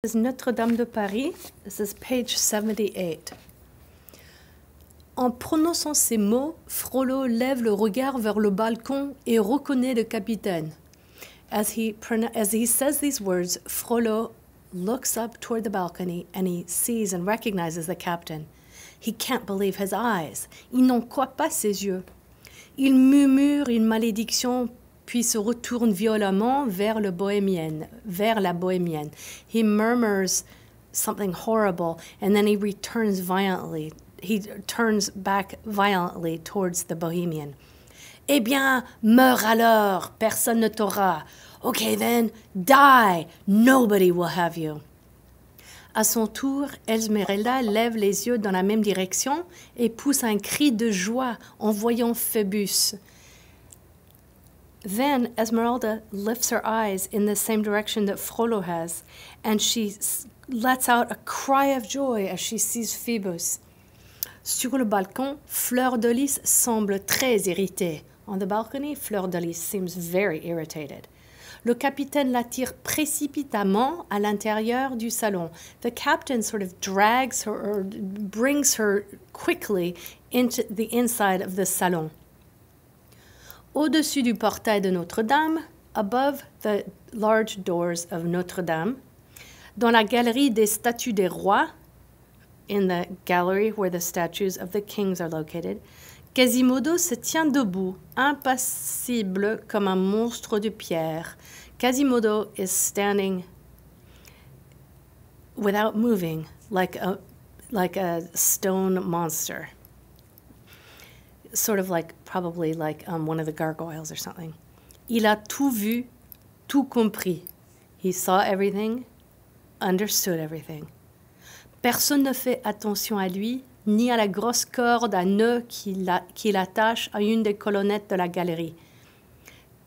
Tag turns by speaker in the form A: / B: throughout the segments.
A: This is Notre Dame de Paris. This is page 78. En prononçant ces mots, Frollo lève le regard vers le balcon et reconnaît le capitaine. As he says these words, Frollo looks up toward the balcony and he sees and recognizes the captain. He can't believe his eyes. Il n'en croit pas ses yeux. Il murmure une malédiction puis se retourne violemment vers la bohémienne. He murmurs something horrible and then he returns violently. He turns back violently towards the bohemian. Eh bien, meurs alors, personne ne t'aura. Okay then, die, nobody will have you. À son tour, Esmeralda lève les yeux dans la même direction et pousse un cri de joie en voyant Phoebus. Then Esmeralda lifts her eyes in the same direction that Frollo has, and she lets out a cry of joy as she sees Phoebus. Sur le balcon, Fleur de Lys semble très irritée. On the balcony, Fleur de Lys seems very irritated. Le capitaine l'attire précipitamment à l'intérieur du salon. The captain sort of drags her or brings her quickly into the inside of the salon. Au-dessus du portail de Notre-Dame, above the large doors of Notre-Dame, dans la galerie des statues des rois, in the gallery where the statues of the kings are located, Quasimodo se tient debout, impassible comme un monstre de pierre. Quasimodo is standing without moving, like a stone monster. Sort of like, probably like one of the gargoyles or something. Il a tout vu, tout compris. He saw everything, understood everything. Personne ne fait attention à lui, ni à la grosse corde à nœud qui l'attache à une des colonnettes de la galerie.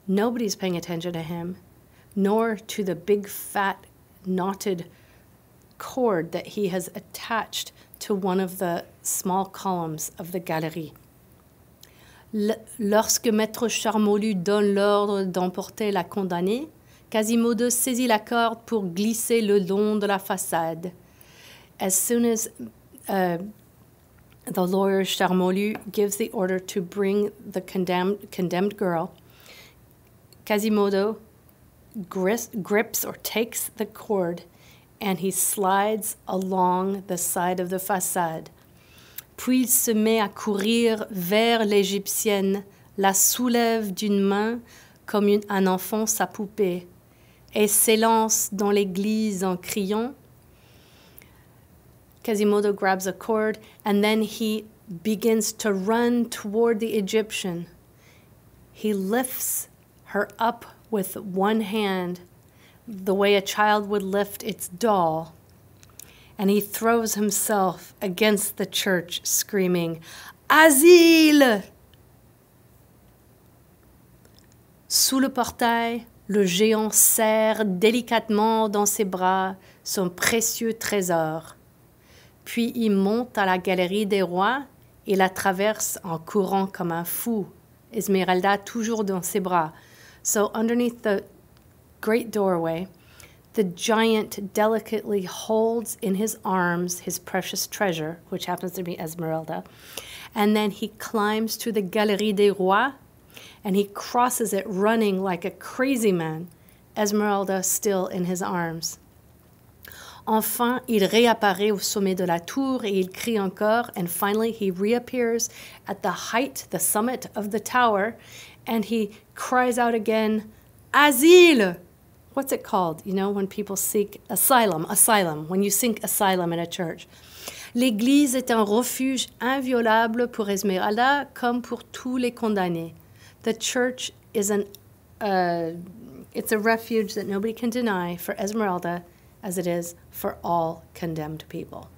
A: Nobody's paying attention to him, nor to the big fat knotted cord that he has attached to one of the small columns of the galerie. Lorsque Maître Charmolue donne l'ordre d'emporter la condamnée, Quasimodo saisit la corde pour glisser le long de la façade. As soon as the lawyer Charmolue gives the order to bring the condemned girl, Quasimodo grips or takes the cord and he slides along the side of the façade. Puis il se met à courir vers l'Égyptienne, la soulève d'une main comme un enfant sa poupée, et s'élance dans l'église en criant. Quasimodo grabs a cord and then he begins to run toward the Egyptian. He lifts her up with one hand, the way a child would lift its doll. And he throws himself against the church, screaming, Asile! Sous le portail, le géant serre délicatement dans ses bras son précieux trésor. Puis il monte à la galerie des rois et la traverse en courant comme un fou, Esmeralda toujours dans ses bras. So underneath the great doorway, the giant delicately holds in his arms his precious treasure, which happens to be Esmeralda, and then he climbs to the Galerie des Rois, and he crosses it running like a crazy man, Esmeralda still in his arms. Enfin, il réapparaît au sommet de la tour et il crie encore, and finally he reappears at the height, the summit of the tower, and he cries out again, Asile! What's it called, you know, when people seek asylum, when you seek asylum in a church. L'église est un refuge inviolable pour Esmeralda comme pour tous les condamnés. The church is it's a refuge that nobody can deny for Esmeralda as it is for all condemned people.